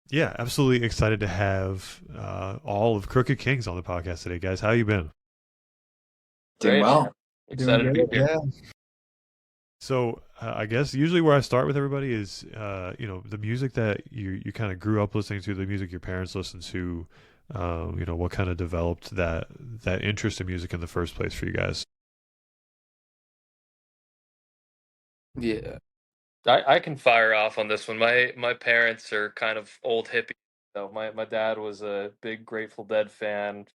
Yeah, absolutely excited to have all of Crooked Kings on the podcast today, guys. How you been? Doing Great, man. well. Doing Excited to good, be here. yeah. So I guess usually where I start with everybody is the music that you kind of grew up listening to, the music your parents listened to. What kind of developed that interest in music in the first place for you guys? Yeah. I can fire off on this one. My parents are kind of old hippies. So my dad was a big Grateful Dead fan.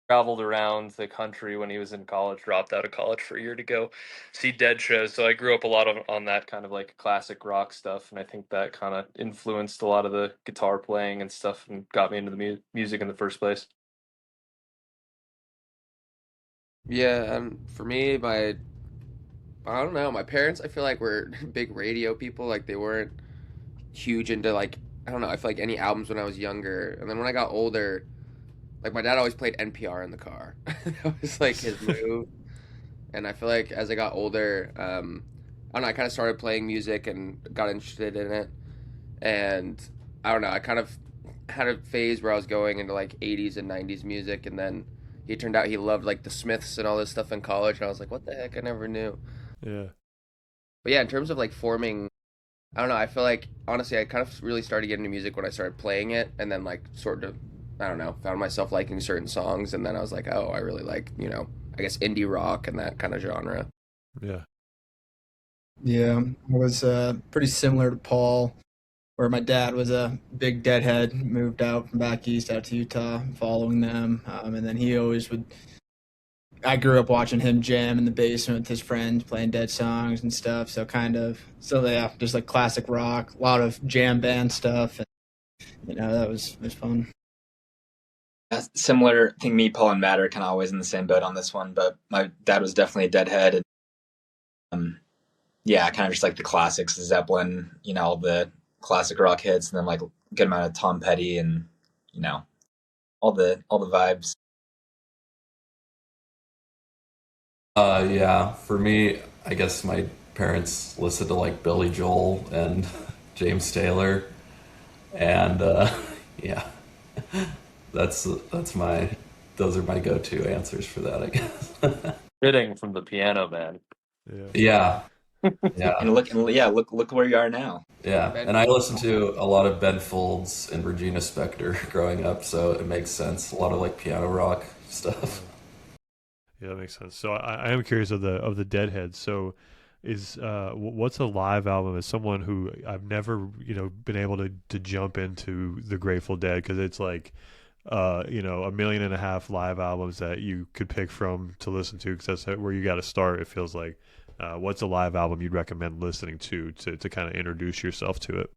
Traveled around the country when he was in college, dropped out of college for a year to go see Dead shows. So I grew up a lot on that kind of like classic rock stuff, and I think that kind of influenced a lot of the guitar playing and stuff, and got me into the music in the first place. Yeah, and for me, I don't know, my parents, I feel like were big radio people. Like they weren't huge into like I don't know, I feel like any albums when I was younger. And then when I got older, like my dad always played NPR in the car. That was like his move. And I feel like as I got older, I don't know, I kind of started playing music and got interested in it. And I don't know, I kind of had a phase where I was going into like 80s and 90s music, and then he turned out he loved like the Smiths and all this stuff in college, and I was like, what the heck? I never knew. Yeah, But yeah, in terms of like forming, I don't know, I feel like honestly, I kind of really started getting into music when I started playing it, and then like sort of, I don't know, found myself liking certain songs, and then I was like, oh, I really like, I guess indie rock and that kind of genre. yeah, Yeah, I was pretty similar to Paul, where my dad was a big Deadhead, moved out from back east out to Utah, following them, and then he always would. I grew up watching him jam in the basement with his friends, playing Dead songs and stuff. So yeah, just like classic rock, a lot of jam band stuff, and that was fun. Similar thing, me, Paul, and Matt are kind of always in the same boat on this one, but my dad was definitely a Deadhead. And, yeah, kind of just like the classics, Zeppelin, all the classic rock hits, and then like a good amount of Tom Petty and, you know, all the vibes. Yeah, for me, I guess my parents listened to like Billy Joel and James Taylor, and yeah, that's my those are my go-to answers for that, I guess. Fitting from the Piano Man. yeah. Yeah, yeah, And look where you are now. yeah. Ben And I listened Folds. to a lot of Ben Folds and Regina Spektor growing up, so it makes sense. A lot of like piano rock stuff. Yeah. Yeah, that makes sense. So I am curious of the Deadheads. So is what's a live album? As someone who I've never been able to jump into the Grateful Dead because it's like a million and a half live albums that you could pick from to listen to because that's where you got to start. It feels like. What's a live album you'd recommend listening to kind of introduce yourself to it?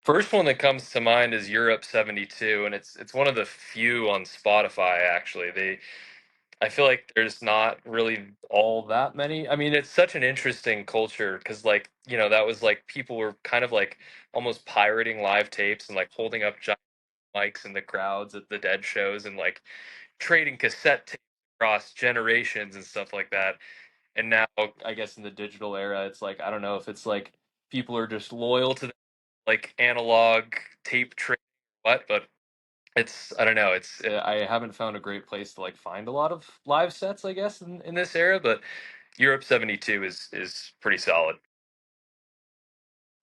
First one that comes to mind is Europe 72, and it's one of the few on Spotify actually. I feel like there's not really all that many. I mean, it's such an interesting culture because, like, that was like people were kind of like almost pirating live tapes and like holding up giant mics in the crowds at the Dead shows and like trading cassette tapes across generations and stuff like that. And now, I guess in the digital era, it's like I don't know if it's like people are just loyal to like analog tape trading, or what, but it's I don't know. It's I haven't found a great place to like find a lot of live sets, I guess, in this era. But Europe 72 is pretty solid.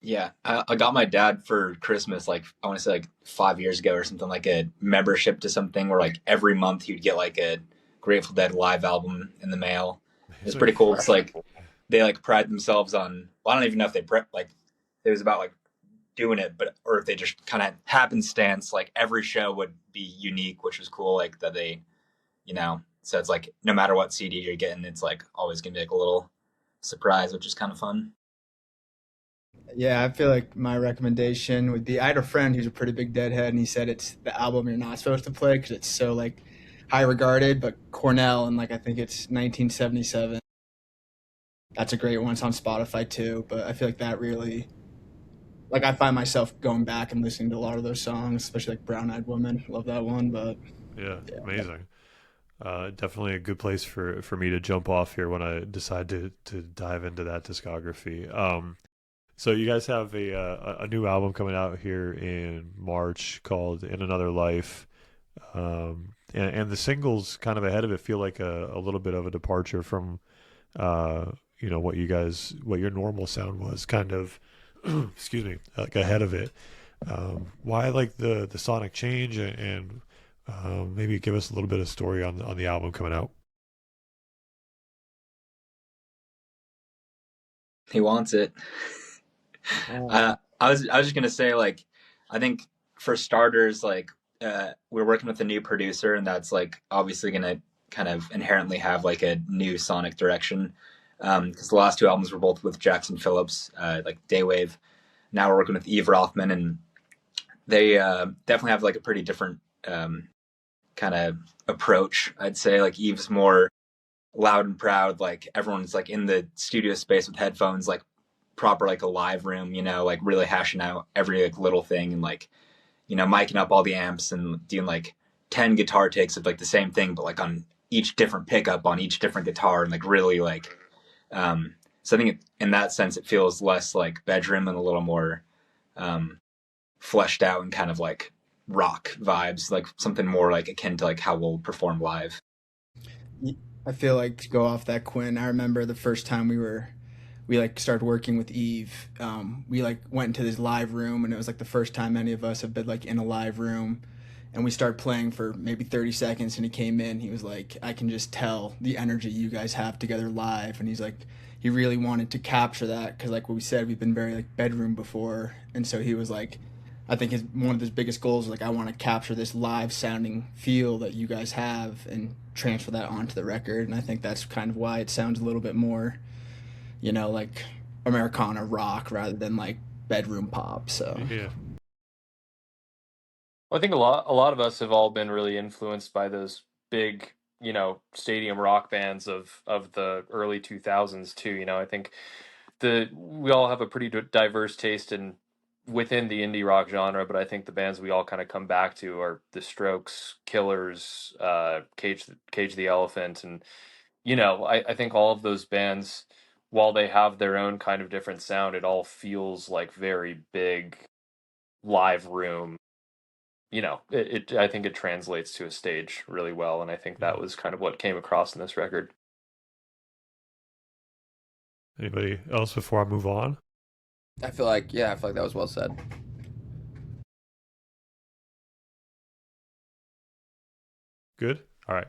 Yeah, I got my dad for Christmas, like I want to say like 5 years ago or something, like a membership to something where like every month he'd get like a Grateful Dead live album in the mail. It's Amazing. pretty cool. It's like they like pride themselves on. Well, I don't even know if they prep like it was about like doing it, but or if they just kind of happenstance, like every show would be unique, which was cool. Like that they. So it's like no matter what CD you're getting, it's like always gonna be like a little surprise, which is kind of fun. Yeah, I feel like my recommendation would be I had a friend who's a pretty big Deadhead, and he said it's the album you're not supposed to play because it's so like high regarded. But Cornell, and like I think it's 1977. That's a great one. It's on Spotify too. But I feel like that really like I find myself going back and listening to a lot of those songs, especially like Brown Eyed Woman. Love that one. But Yeah, yeah, amazing. Definitely a good place for me to jump off here when I decide to dive into that discography. So you guys have a new album coming out here in March called "In Another Life," and the singles kind of ahead of it feel like a little bit of a departure from what what your normal sound was, kind of. Excuse me, like ahead of it. Why like the sonic change, and maybe give us a little bit of story on the album coming out. He wants it. I was just gonna say, like, I think for starters, like, we're working with a new producer, and that's like obviously gonna kind of inherently have like a new sonic direction. Because the last two albums were both with Jackson Phillips, like Daywave. Now we're working with Eve Rothman, and they definitely have like a pretty different kind of approach. I'd say like Eve's more loud and proud, like everyone's like in the studio space with headphones, like proper like a live room, like really hashing out every like little thing, and like miking up all the amps and doing like 10 guitar takes of like the same thing, but like on each different pickup on each different guitar, and like really like so I think in that sense it feels less like bedroom and a little more fleshed out and kind of like rock vibes, like something more like akin to like how we'll perform live. I feel like, to go off that, Quinn, I remember the first time we like started working with Eve. We like went into this live room, and it was like the first time any of us have been like in a live room. And we started playing for maybe 30 seconds, and he came in. He was like, "I can just tell the energy you guys have together live." And he's like, he really wanted to capture that because, like what we said, we've been very like bedroom before, and so he was like, I think one of his biggest goals was like, I want to capture this live sounding feel that you guys have and transfer that onto the record. And I think that's kind of why it sounds a little bit more, like Americana rock rather than like bedroom pop. So Yeah. Well, I think a lot of us have all been really influenced by those big, stadium rock bands of the early 2000s too. I think we all have a pretty diverse taste in within the indie rock genre, but I think the bands we all kind of come back to are The Strokes, Killers, Cage the Elephant, and I think all of those bands, while they have their own kind of different sound, it all feels like very big live room. I think it translates to a stage really well, and I think that was kind of what came across in this record. Anybody else before I move on? I feel like that was well said. Good. All right.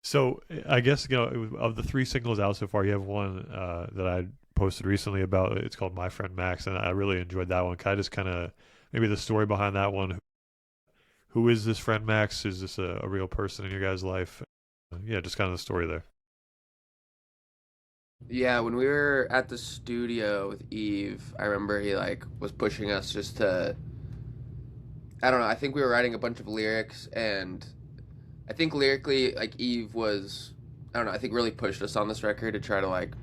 So I guess of the three singles out so far, you have one that I posted recently about. It's called "My Friend Max," and I really enjoyed that one. Can I just kind of maybe the story behind that one? Who is this friend Max? Is this a real person in your guys' life? Yeah, just kind of the story there. Yeah, when we were at the studio with Eve, I remember he like was pushing us just to, I don't know, I think we were writing a bunch of lyrics, and I think lyrically like Eve was, I don't know, I think really pushed us on this record to try to like,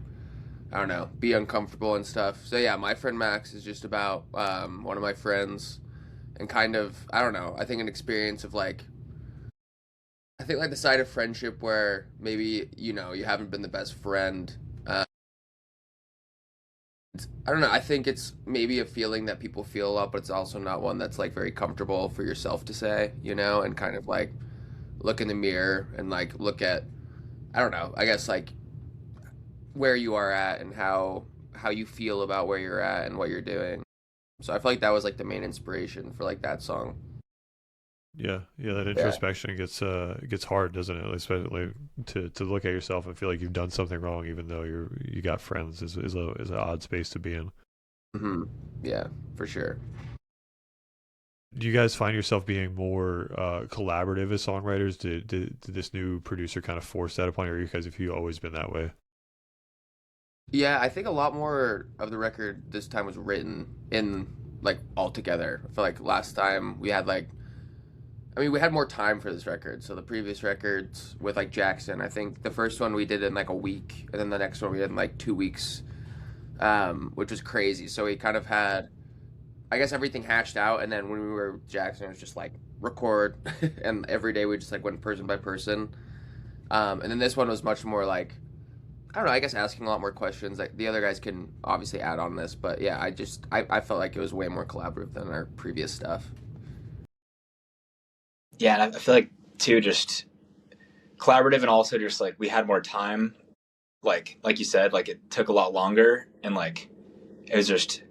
I don't know, be uncomfortable and stuff. So yeah, My Friend Max is just about one of my friends, and kind of, I don't know, I think an experience of like, I think like the side of friendship where maybe, you haven't been the best friend. I don't know. I think it's maybe a feeling that people feel a lot, but it's also not one that's like very comfortable for yourself to say, and kind of like look in the mirror and like look at, I don't know, I guess like where you are at and how you feel about where you're at and what you're doing. So I feel like that was like the main inspiration for like that song. Yeah, that introspection gets hard, doesn't it? Especially to look at yourself and feel like you've done something wrong, even though you got friends, is an odd space to be in. Mm-hmm. Yeah, for sure. Do you guys find yourself being more collaborative as songwriters? Did this new producer kind of force that upon you, or have you always been that way? Yeah, I think a lot more of the record this time was written in like all together. I feel like last time we had like, I mean, we had more time for this record. So the previous records with like Jackson, I think the first one we did in like a week, and then the next one we did in like 2 weeks, which was crazy. So we kind of had, I guess, everything hatched out, and then when we were with Jackson, it was just like record, and every day we just like went person by person. And then this one was much more like, I don't know, I guess asking a lot more questions. Like the other guys can obviously add on this, but yeah, I felt like it was way more collaborative than our previous stuff. Yeah, and I feel like too, just collaborative, and also just like we had more time. Like you said, like it took a lot longer, and like it was just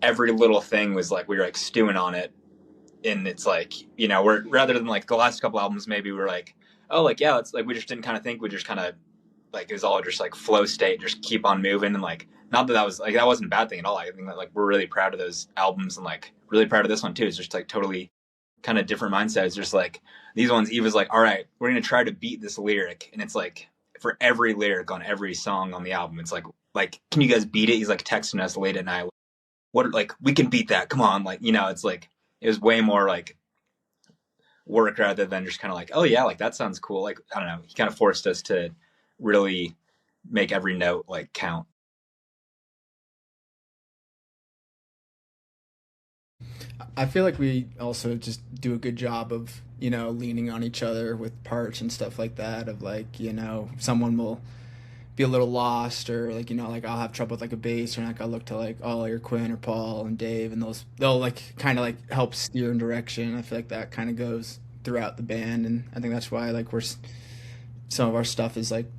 every little thing was like we were like stewing on it, and it's like, we're, rather than like the last couple albums, maybe we were like, oh, like yeah, it's like we just didn't kind of think, we just kind of like it was all just like flow state, just keep on moving, and like not that was like that wasn't a bad thing at all. I think that like we're really proud of those albums, and like really proud of this one too. It's just like totally kind of different mindset. It's just like these ones, Eve was like, all right, we're gonna try to beat this lyric, and it's like for every lyric on every song on the album, it's like can you guys beat it? He's like texting us late at night, what, like we can beat that, come on, like it's like it was way more like work rather than just kind of like, oh yeah, like that sounds cool. Like I don't know, he kind of forced us to really make every note like count. I feel like we also just do a good job of, leaning on each other with parts and stuff like that. Of like, someone will be a little lost, or like, like I'll have trouble with like a bass, or like I'll look to like Ollie or Quinn or Paul and Dave, and they'll like kind of like help steer in direction. I feel like that kind of goes throughout the band, and I think that's why like some of our stuff is like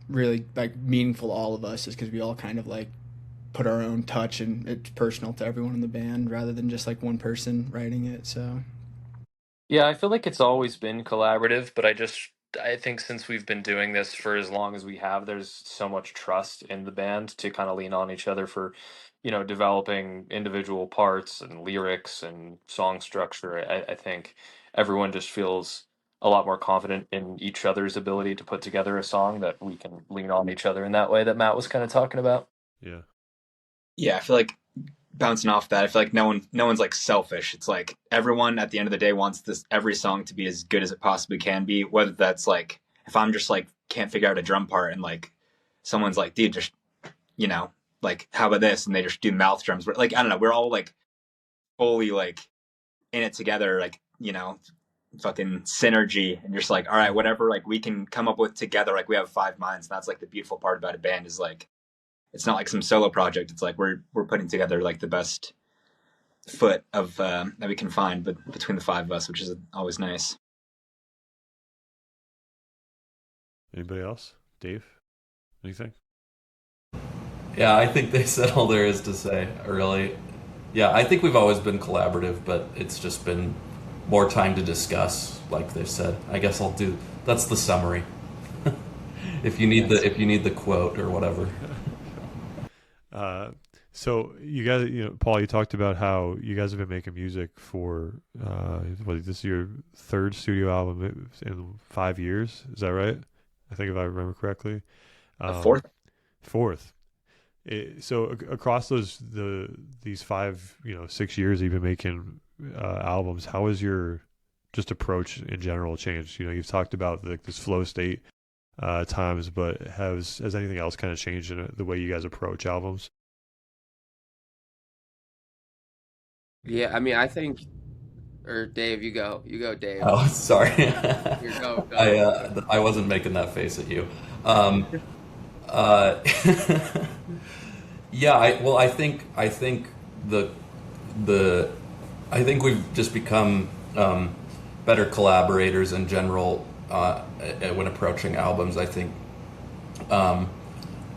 really like meaningful to all of us, is because we all kind of like put our own touch, and it's personal to everyone in the band rather than just like one person writing it. So Yeah, I feel like it's always been collaborative, but I think since we've been doing this for as long as we have, there's so much trust in the band to kind of lean on each other for, developing individual parts and lyrics and song structure. I think everyone just feels a lot more confident in each other's ability to put together a song, that we can lean on each other in that way that Matt was kind of talking about. Yeah. Yeah, I feel like bouncing off that, I feel like no one's like selfish. It's like everyone at the end of the day wants this every song to be as good as it possibly can be. Whether that's like if I'm just like can't figure out a drum part, and like someone's like, dude, just you know, like how about this, and they just do mouth drums. Like I don't know, we're all like fully like in it together, like fucking synergy, and just like all right, whatever like we can come up with together, like we have five minds. And that's like the beautiful part about a band, is like it's not like some solo project. It's like we're putting together like the best foot of that we can find, but between the five of us, which is always nice. Anybody else? Dave? Anything? Yeah, I think they said all there is to say, really. Yeah, I think we've always been collaborative, but it's just been more time to discuss, like they said. I guess that's the summary. If you need the quote or whatever. So you guys, Paul, you talked about how you guys have been making music for this is your third studio album in 5 years. Is that right? I think if I remember correctly. Fourth. Fourth. So across these 5 6 years you've been making albums, how has your just approach in general changed? You've talked about this flow state times, but has anything else kind of changed in the way you guys approach albums? Yeah, I mean, I think, or Dave, you go, Dave. Oh, sorry. Here, go. I wasn't making that face at you. Uh, yeah, I think the I think we've just become better collaborators in general when approaching albums.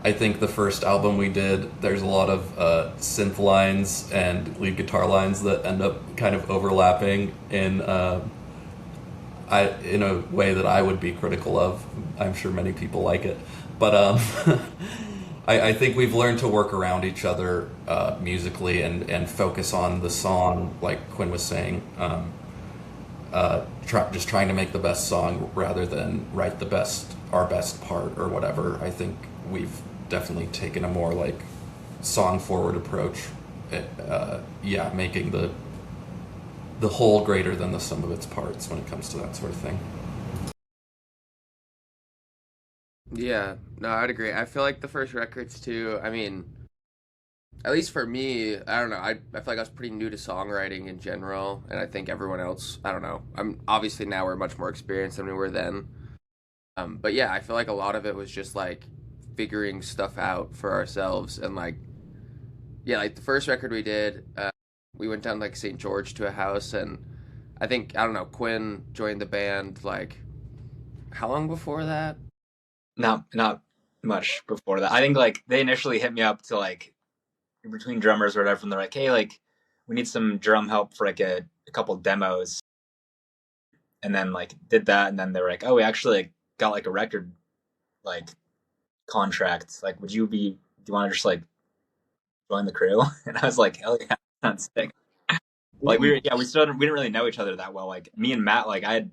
I think the first album we did, there's a lot of synth lines and lead guitar lines that end up kind of overlapping in a way that I would be critical of. I'm sure many people like it, but I think we've learned to work around each other musically and focus on the song, like Quinn was saying. Just trying to make the best song rather than write our best part or whatever. I think we've definitely taken a more like song forward approach. Making the whole greater than the sum of its parts when it comes to that sort of thing. Yeah, no, I'd agree. I feel like the first records too, I mean, at least for me, I don't know, I feel like I was pretty new to songwriting in general, and I think everyone else, I don't know. I'm obviously now we're much more experienced than we were then. But yeah, I feel like a lot of it was just like figuring stuff out for ourselves. And like, yeah, like the first record we did, we went down like St. George to a house, and I think, I don't know, Quinn joined the band like how long before that? Not much before that. I think like they initially hit me up to like in between drummers or whatever, and they're like, hey, like we need some drum help for like a couple demos, and then like did that, and then they were like, oh, we actually like, got like a record like contract. Like, do you want to just like join the crew? And I was like, hell yeah, that's sick. Like we didn't really know each other that well. Like me and Matt, like I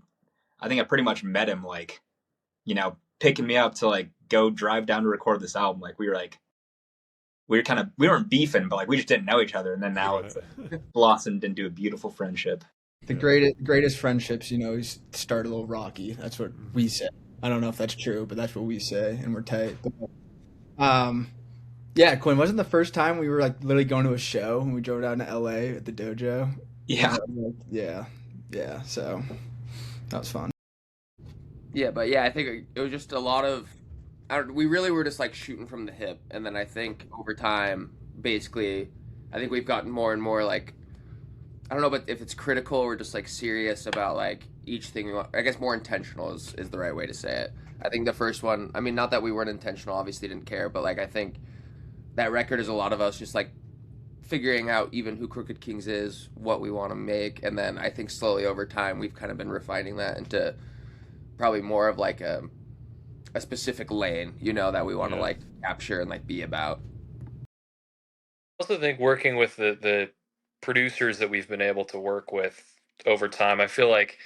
think I pretty much met him like, picking me up to like go drive down to record this album. Like we weren't beefing, but like we just didn't know each other. And then now it's like, blossomed into a beautiful friendship. The greatest friendships, start a little rocky. That's what we say. I don't know if that's true, but that's what we say, and we're tight. Yeah, Quinn, wasn't the first time we were like literally going to a show and we drove down to LA at the dojo? Yeah. Yeah. So that was fun. Yeah, but yeah, I think it was just a lot of, we really were just like shooting from the hip. And then I think over time, basically, I think we've gotten more and more like, I don't know, but if it's critical or just like serious about like each thing, I guess more intentional is the right way to say it. I think the first one, I mean, not that we weren't intentional, obviously didn't care, but like I think that record is a lot of us just like figuring out even who Krooked Kings is, what we want to make. And then I think slowly over time, we've kind of been refining that into probably more of like a specific lane, that we want to like capture and like be about. I also think working with the producers that we've been able to work with over time, I feel like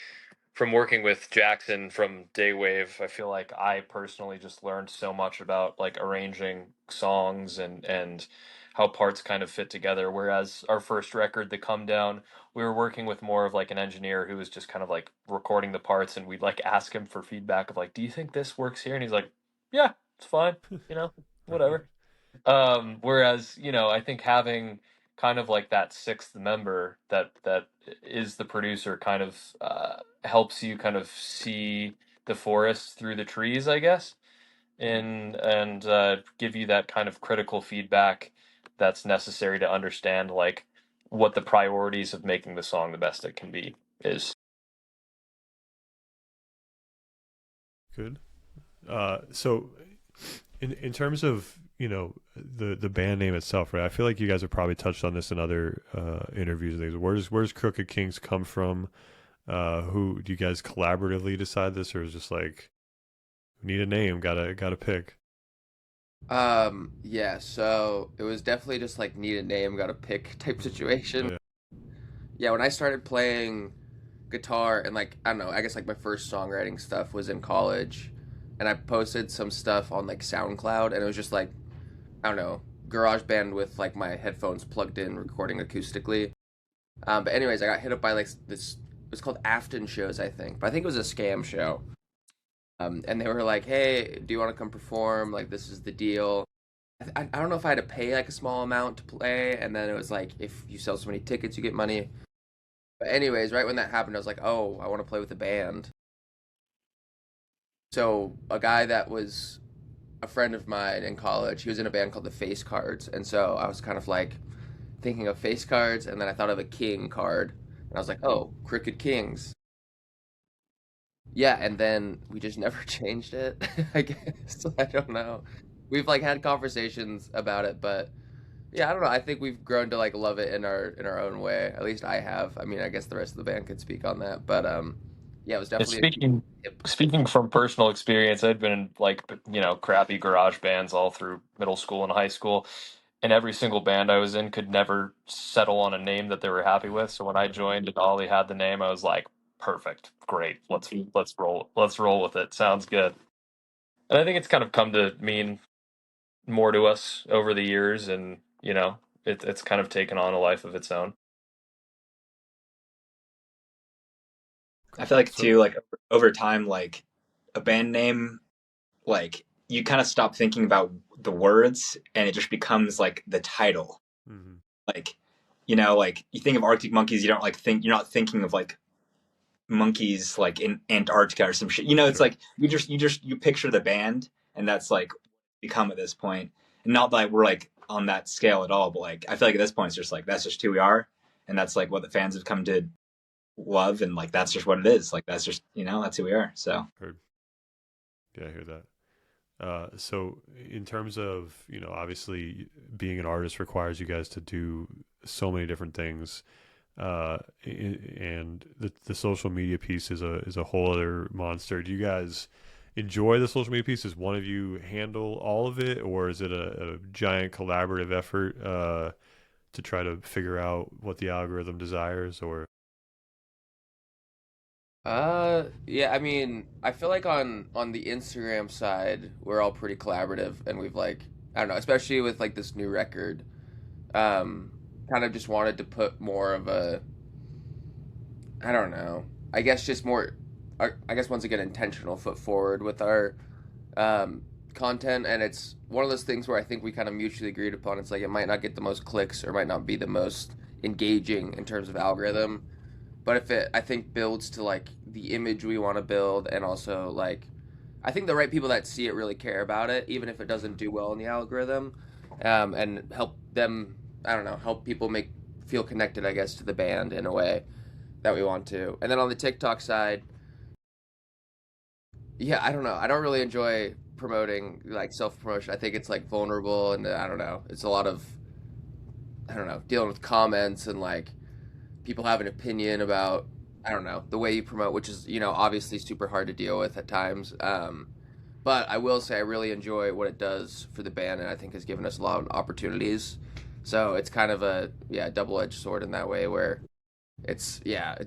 from working with Jackson from Daywave, I feel like I personally just learned so much about like arranging songs and how parts kind of fit together. Whereas our first record, The Come Down, we were working with more of like an engineer who was just kind of like recording the parts, and we'd like ask him for feedback of like, do you think this works here? And he's like, yeah, it's fine, whatever. Whereas, I think having kind of like that sixth member that is the producer kind of helps you kind of see the forest through the trees, I guess, and give you that kind of critical feedback that's necessary to understand like what the priorities of making the song the best it can be is. Good. So in terms of the band name itself, right? I feel like you guys have probably touched on this in other interviews and things. Where's Krooked Kings come from? Who do you guys collaboratively decide this, or is just like we need a name, gotta pick? Yeah, so it was definitely just like need a name, gotta pick type situation. Yeah, when I started playing guitar and like I don't know, I guess like my first songwriting stuff was in college, and I posted some stuff on like SoundCloud, and it was just like I don't know, GarageBand with like my headphones plugged in, recording acoustically. But anyways, I got hit up by like this. It was called Afton Shows, I think, but I think it was a scam show. And they were like, "Hey, do you want to come perform? Like, this is the deal." I don't know if I had to pay like a small amount to play, and then it was like, if you sell so many tickets, you get money. But anyways, right when that happened, I was like, "Oh, I want to play with a band." So a guy that was a friend of mine in college, he was in a band called the Face Cards, and so I was kind of like thinking of face cards, and then I thought of a king card, and I was like, "Oh, Krooked Kings." Yeah, and then we just never changed it. I guess I don't know. We've like had conversations about it, but yeah, I don't know. I think we've grown to like love it in our own way. At least I have. I mean, I guess the rest of the band could speak on that, but yeah, it was definitely. Speaking from personal experience, I'd been in like crappy garage bands all through middle school and high school, and every single band I was in could never settle on a name that they were happy with. So when I joined and Ollie had the name, I was like, perfect, great, let's roll with it. Sounds good. And I think it's kind of come to mean more to us over the years, and it's kind of taken on a life of its own. I feel like too, like over time, like a band name, like you kind of stop thinking about the words and it just becomes like the title. Mm-hmm. Like, like you think of Arctic Monkeys, you're not thinking of like monkeys like in Antarctica or some shit. It's like you picture the band, and that's like become at this point. And not that we're like on that scale at all, but like I feel like at this point it's just like that's just who we are, and that's like what the fans have come to love, and like that's just what it is. Like that's just that's who we are. So Heard. Yeah, I hear that. So in terms of, obviously being an artist requires you guys to do so many different things. And the social media piece is a whole other monster. Do you guys enjoy the social media piece? Does one of you handle all of it, or is it a giant collaborative effort to try to figure out what the algorithm desires? Or Yeah, I mean, I feel like on the Instagram side, we're all pretty collaborative, and we've like, I don't know, especially with like this new record, um, kind of just wanted to put more of a, I don't know, I guess just more, I guess once again, intentional foot forward with our um, content, and it's one of those things where I think we kind of mutually agreed upon. It's like it might not get the most clicks or might not be the most engaging in terms of algorithm, but if it, I think, builds to like the image we want to build, and also like I think the right people that see it really care about it, even if it doesn't do well in the algorithm, and help them, I don't know, help people make feel connected, I guess, to the band in a way that we want to. And then on the TikTok side, yeah, I don't know. I don't really enjoy promoting like self promotion. I think it's like vulnerable, and I don't know. It's a lot of, I don't know, dealing with comments and like people have an opinion about, I don't know, the way you promote, which is obviously super hard to deal with at times. But I will say I really enjoy what it does for the band, and I think has given us a lot of opportunities. So it's kind of a double edged sword in that way, where it's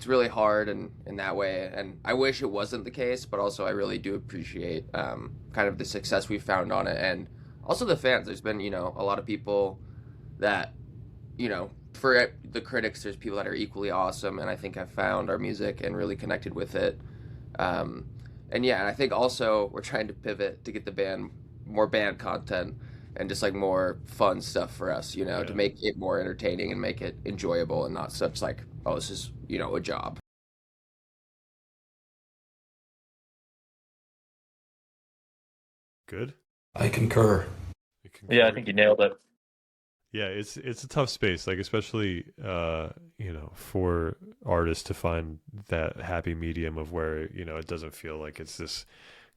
really hard in that way, and I wish it wasn't the case, but also I really do appreciate kind of the success we've found on it, and also the fans. There's been a lot of people that for the critics, there's people that are equally awesome, and I think have found our music and really connected with it. Um, and yeah, and I think also we're trying to pivot to get the band more band content and just like more fun stuff for us, to yeah, make it more entertaining and make it enjoyable and not such like, oh, this is, a job. good. I concur. You Yeah, I concur. think you nailed it. Yeah, it's a tough space, like especially for artists to find that happy medium of where it doesn't feel like it's this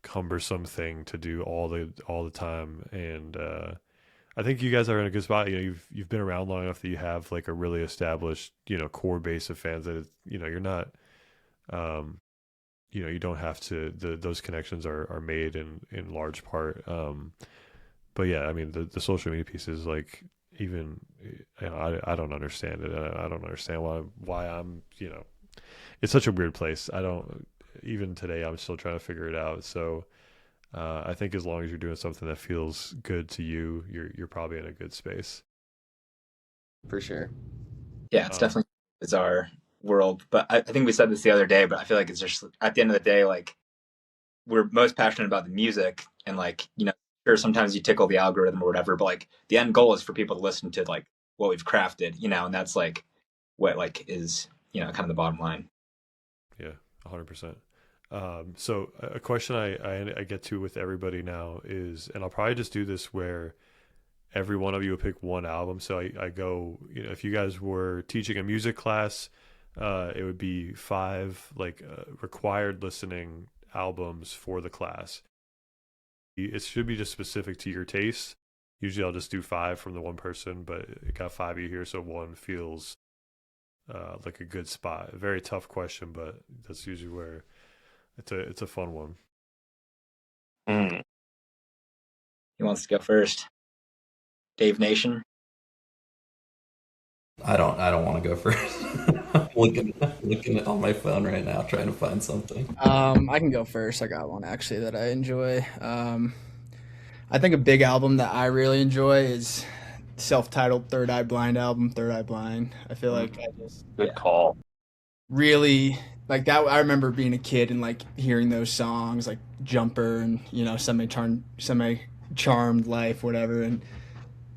cumbersome thing to do all the time. And I think you guys are in a good spot. You've been around long enough that you have like a really established core base of fans that you're not um, you don't have to those connections are made in large part. But yeah, I mean the social media piece is like, even I don't understand it. I don't understand why I'm it's such a weird place. I don't, even today I'm still trying to figure it out. So I think as long as you're doing something that feels good to you, you're probably in a good space. For sure. yeah, it's Um, definitely a bizarre world. But I think we said this the other day, but I feel like it's just at the end of the day, like we're most passionate about the music, and like sure sometimes you tickle the algorithm or whatever, but like the end goal is for people to listen to like what we've crafted, and that's like what like is kind of the bottom line. yeah, 100%. So a question I get to with everybody now is, and I'll probably just do this where every one of you will pick one album. So I go, if you guys were teaching a music class, it would be five like required listening albums for the class. It should be just specific to your taste. Usually I'll just do five from the one person, but it got five of you here, so one feels like a good spot. A very tough question, but that's usually where it's a fun one. Mm. He wants to go first. Dave Nation. I don't want to go first. I'm looking on my phone right now, trying to find something. I can go first. I got one actually that I enjoy. I think a big album that I really enjoy is self-titled Third Eye Blind album, Third Eye Blind. I feel like I just Good call. really like that. I remember being a kid and like hearing those songs like Jumper and semi charmed life, whatever, and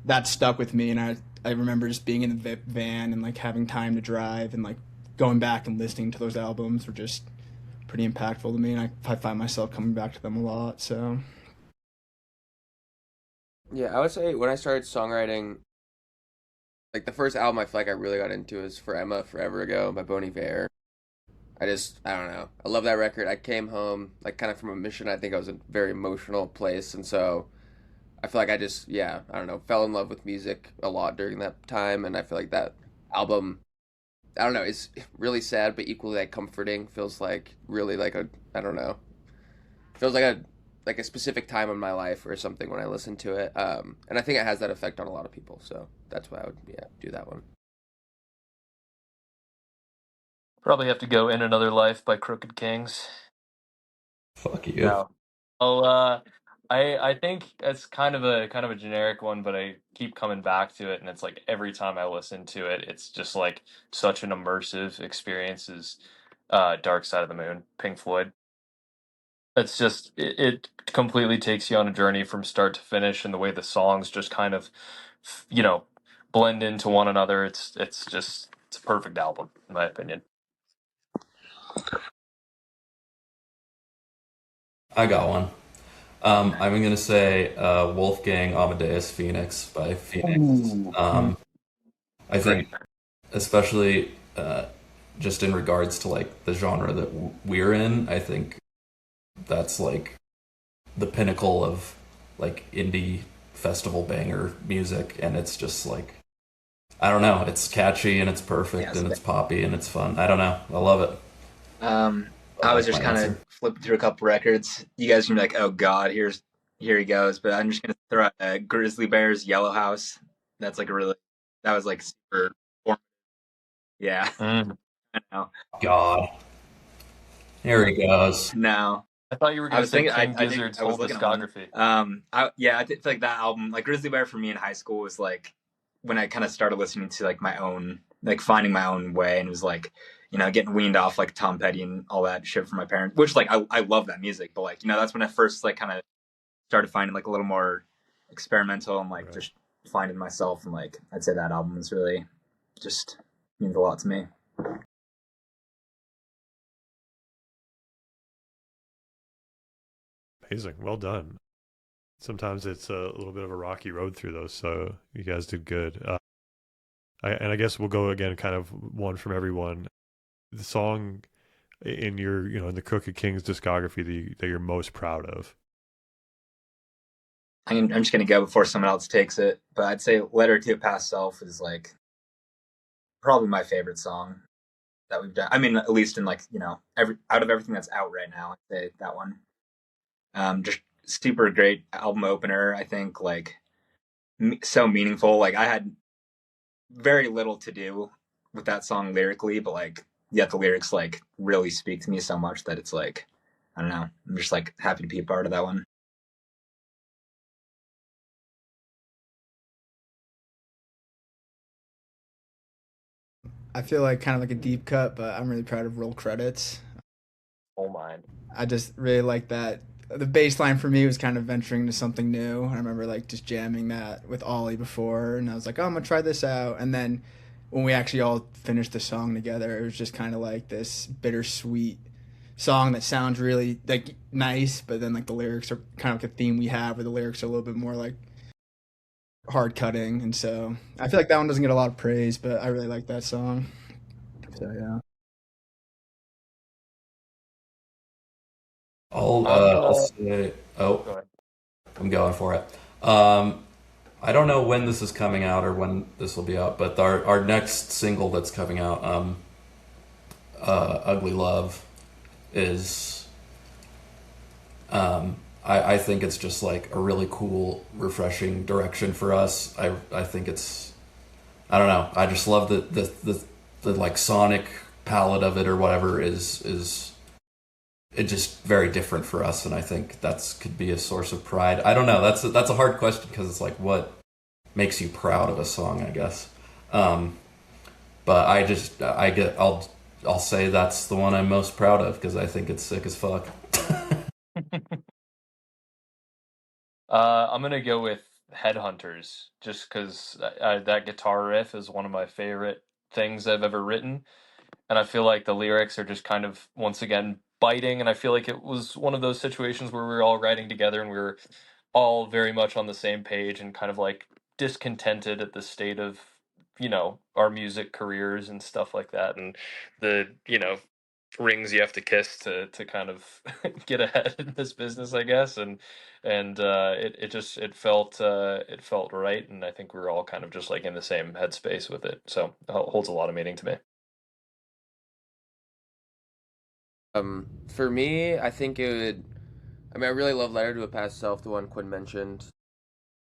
that stuck with me. And I remember just being in the van and like having time to drive and like going back and listening to those albums were just pretty impactful to me. And I find myself coming back to them a lot. So Yeah, I would say when I started songwriting, like the first album I feel like I really got into is For Emma Forever Ago by Bon Iver. I don't know. I love that record. I came home like kind of from a mission. I think I was in a very emotional place, and so I feel like yeah, I don't know, fell in love with music a lot during that time, and I feel like that album, I don't know, it's really sad but equally like comforting. Feels like really like a, I don't know, feels like a specific time in my life or something when I listen to it. And I think it has that effect on a lot of people. So that's why I would, yeah, do that one. Probably have to go In Another Life by Crooked Kings. Fuck you. Yeah. Well, I think it's kind of a generic one, but I keep coming back to it, and it's like every time I listen to it, it's just like such an immersive experience. Is Dark Side of the Moon, Pink Floyd. It's just it completely takes you on a journey from start to finish, and the way the songs just kind of, you know, blend into one another. It's just it's a perfect album in my opinion. I got one. I'm gonna say Wolfgang Amadeus Phoenix by Phoenix. Ooh. I Great. think, especially just in regards to like the genre that we're in, I think that's like the pinnacle of like indie festival banger music, and it's just like I don't know, it's catchy and it's perfect Yes. and it's poppy and it's fun. I don't know, I love it. I was That's just my kind of answer. flipping through a couple records. You guys can be like, "Oh God, here he goes," but I'm just gonna throw out Grizzly Bear's Yellow House. That's like a really that was like super. Yeah, Mm. I know. God, here he goes. No, I thought you were I gonna was say thinking King I did Gizzard's I was whole looking at one. discography. I feel like that album, like Grizzly Bear for me in high school was like when I kind of started listening to like my own, like finding my own way, and it was like, getting weaned off like Tom Petty and all that shit from my parents, which like I love that music, but like, that's when I first like kind of started finding like a little more experimental and like Right. just finding myself, and like I'd say that album is really just means a lot to me. Amazing. Well done. Sometimes it's a little bit of a rocky road through those, so you guys did good. And I guess we'll go again, kind of one from everyone. The song in your, in the Crooked Kings discography that you're most proud of. I'm just gonna go before someone else takes it, but I'd say "Letter to a Past Self" is like probably my favorite song that we've done. I mean, at least in like every out of everything that's out right now, I'd say that one. Just super great album opener. I think like so meaningful. Like I had very little to do with that song lyrically, but like yet the lyrics like really speak to me so much that it's like I don't know. I'm just like happy to be a part of that one. I feel like kind of like a deep cut, but I'm really proud of Roll Credits. Oh mine. I just really like that. The bass line for me was kind of venturing to something new. I remember like just jamming that with Ollie before, and I was like, "Oh, I'm gonna try this out." And then when we actually all finished the song together, it was just kind of like this bittersweet song that sounds really like nice, but then like the lyrics are kind of like a theme we have, where the lyrics are a little bit more like hard cutting, and so I feel like that one doesn't get a lot of praise, but I really like that song. So yeah. I'm I'll gonna say. Oh, go ahead. I'm going for it. I don't know when this is coming out or when this will be out, but our next single that's coming out, "Ugly Love," is I think it's just like a really cool, refreshing direction for us. I think it's I don't know. I just love the like sonic palette of it or whatever is it just very different for us, and I think that's could be a source of pride. I don't know. That's a hard question because it's like what makes you proud of a song, I guess. Um, but I'll say that's the one I'm most proud of because I think it's sick as fuck. I'm gonna go with Headhunters, just because that guitar riff is one of my favorite things I've ever written, and I feel like the lyrics are just kind of once again biting, and I feel like it was one of those situations where we were all writing together and we were all very much on the same page and kind of like discontented at the state of, our music careers and stuff like that, and the, rings you have to kiss to kind of get ahead in this business, I guess. And it felt right, and I think we were all kind of just like in the same headspace with it. So it holds a lot of meaning to me. For me, I think it would. I mean, I really love "Letter to a Past Self," the one Quinn mentioned.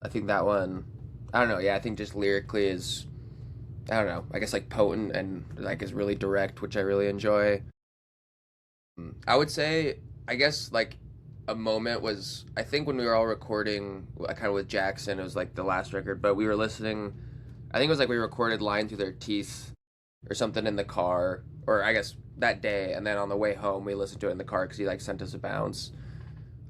I think that one. I don't know. Yeah, I think just lyrically is. I don't know. I guess like potent and like is really direct, which I really enjoy. I would say, I guess like a moment was I think when we were all recording, kind of with Jackson, it was like the last record, but we were listening. I think it was like we recorded "Lying Through Their Teeth" or something in the car, or I guess that day, and then on the way home we listened to it in the car because he like sent us a bounce.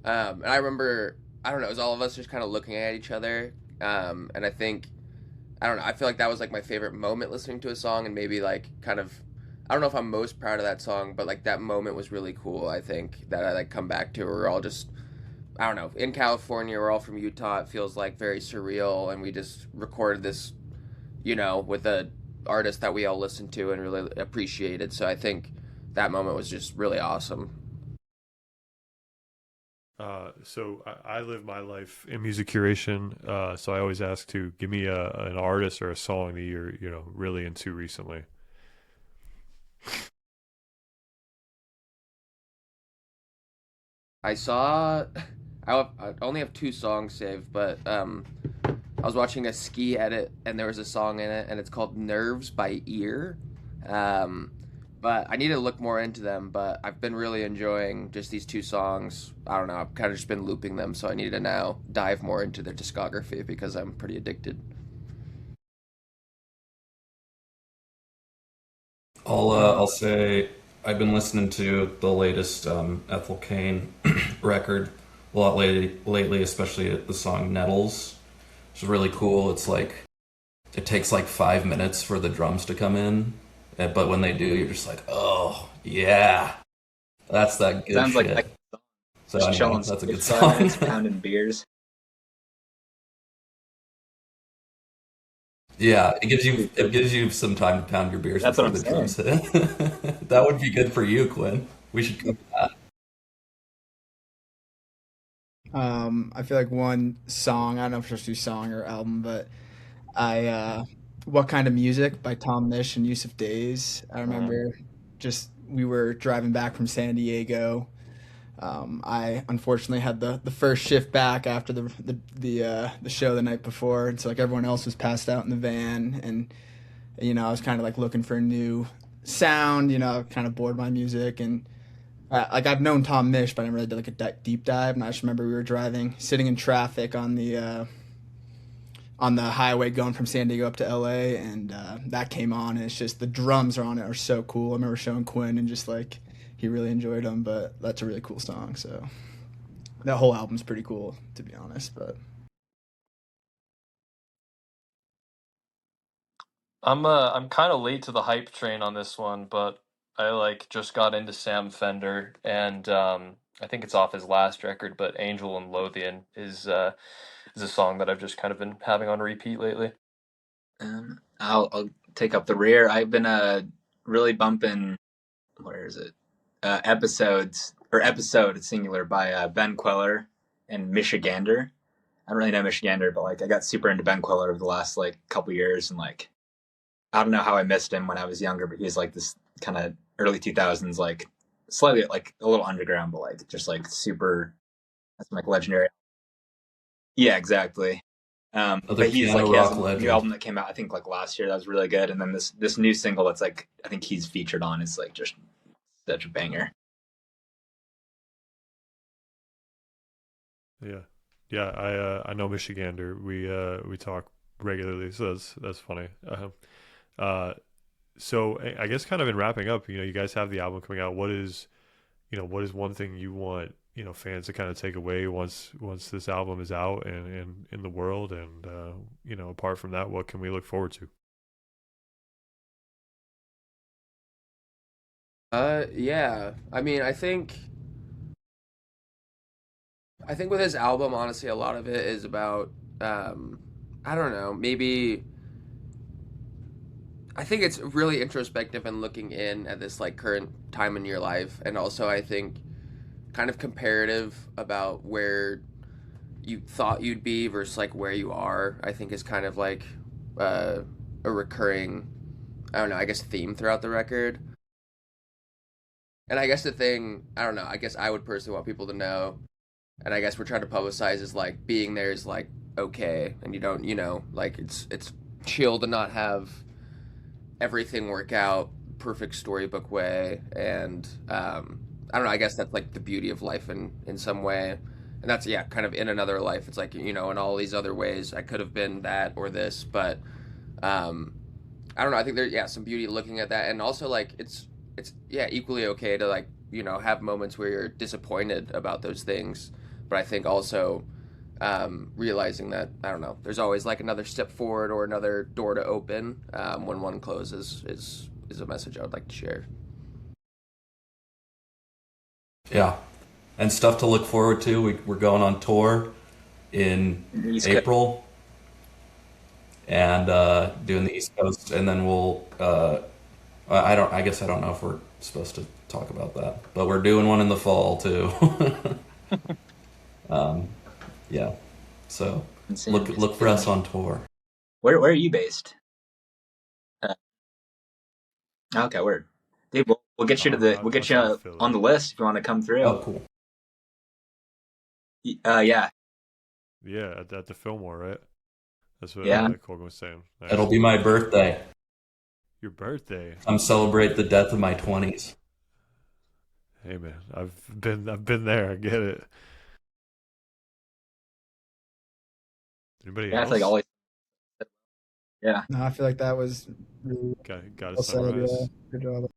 And I remember, I don't know, it was all of us just kind of looking at each other, and I think I don't know. I feel like that was like my favorite moment listening to a song, and maybe like kind of. I don't know if I'm most proud of that song, but like that moment was really cool. I think that I like come back to. We're all just, I don't know, in California. We're all from Utah. It feels like very surreal, and we just recorded this, with a artist that we all listened to and really appreciated. So I think that moment was just really awesome. So I live my life in music curation. So I always ask to give me an artist or a song that you're really into recently. I saw. I only have two songs saved, but I was watching a ski edit, and there was a song in it, and it's called "Nerves" by Ear. Um, but I need to look more into them. But I've been really enjoying just these two songs. I don't know. I've kind of just been looping them, so I need to now dive more into their discography because I'm pretty addicted. I'll say I've been listening to the latest Ethel Cain record a lot lately, especially the song Nettles. It's really cool. It's like it takes like 5 minutes for the drums to come in, but when they do, you're just like, oh yeah, that's that good Sounds like shit. So just anyway, chilling that's a good 5 minutes, song. pounding beers. Yeah, it gives you some time to pound your beers That's what before I'm the saying. drums hit. That would be good for you, Quinn. We should cook that. I feel like one song, I don't know if it's just song or album, but I What Kind of Music by Tom Misch and Yusuf Days. I remember just we were driving back from San Diego. I unfortunately had the first shift back after the show the night before, and so like everyone else was passed out in the van, and I was kind of like looking for a new sound. Kind of bored my music, and like I've known Tom Misch, but I never really did like a deep dive. And I just remember we were driving, sitting in traffic on the highway going from San Diego up to LA, and that came on, and it's just the drums are on it are so cool. I remember showing Quinn, and just like he really enjoyed them, but that's a really cool song. So that whole album's pretty cool, to be honest. But I'm kind of late to the hype train on this one, but I like just got into Sam Fender, and I think it's off his last record, but Angel and Lothian is a song that I've just kind of been having on repeat lately. I'll take up the rear. I've been really bumping. Where is it? Episodes or episode singular by Ben Queller and Michigander. I don't really know Michigander, but like I got super into Ben Queller over the last like couple years, and like I don't know how I missed him when I was younger, but he was like this kind of early 2000s, like slightly like a little underground, but like just like super. That's like legendary. Yeah, exactly. Another But he's piano like he has rock a new legend. album that came out I think like last year that was really good, and then this new single that's like I think he's featured on is like just such a banger. Yeah, yeah. I know Michigander. We talk regularly, so that's funny. Uh, so I guess kind of in wrapping up, you guys have the album coming out. What is one thing you want fans to kind of take away once this album is out and in the world, and apart from that, what can we look forward to? Yeah. I mean, I think I think with his album, honestly, a lot of it is about, I don't know, maybe I think it's really introspective and looking in at this like current time in your life, and also I think kind of comparative about where you thought you'd be versus like where you are. I think is kind of like uh, a recurring, I don't know, I guess theme throughout the record. And I guess the thing, I don't know, I guess I would personally want people to know, and I guess we're trying to publicize is like being there is like okay, and you don't, like it's chill to not have everything work out perfect storybook way, and I don't know, I guess that's like the beauty of life in some way, and that's yeah kind of in another life it's like in all these other ways I could have been that or this, but um I don't know, I think there's yeah some beauty looking at that, and also like it's yeah equally okay to like have moments where you're disappointed about those things, but I think also realizing that I don't know, there's always like another step forward or another door to open when one closes is a message I would like to share. Yeah, and stuff to look forward to. We're going on tour in April and doing the East Coast, and then we'll. I guess I don't know if we're supposed to talk about that, but we're doing one in the fall too. Yeah, so look for us on tour. Where are you based? Okay, word. Dude, we'll get you we'll get you on the list if you want to come through. Oh, cool. Yeah. Yeah, at the Fillmore, right? That's what Colgan was saying. Nice. It'll be my birthday. Your birthday? I'm celebrate the death of my 20s. Hey man, I've been there. I get it. Anybody else? It's like always. Yeah. No, I feel like that was really got to summarize. Yeah. Good job.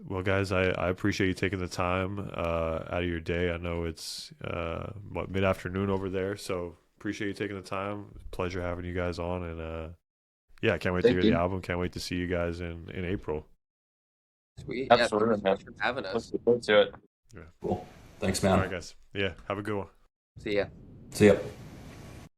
Well, guys, I appreciate you taking the time out of your day. I know it's mid-afternoon over there, so appreciate you taking the time. Pleasure having you guys on, and yeah, can't wait to hear the album. Can't wait to see you guys in April. Sweet. Absolutely, yeah, thanks for having us. Looking forward to it. Yeah. Cool. Thanks, man. All right, guys. Yeah, have a good one. See ya. See ya.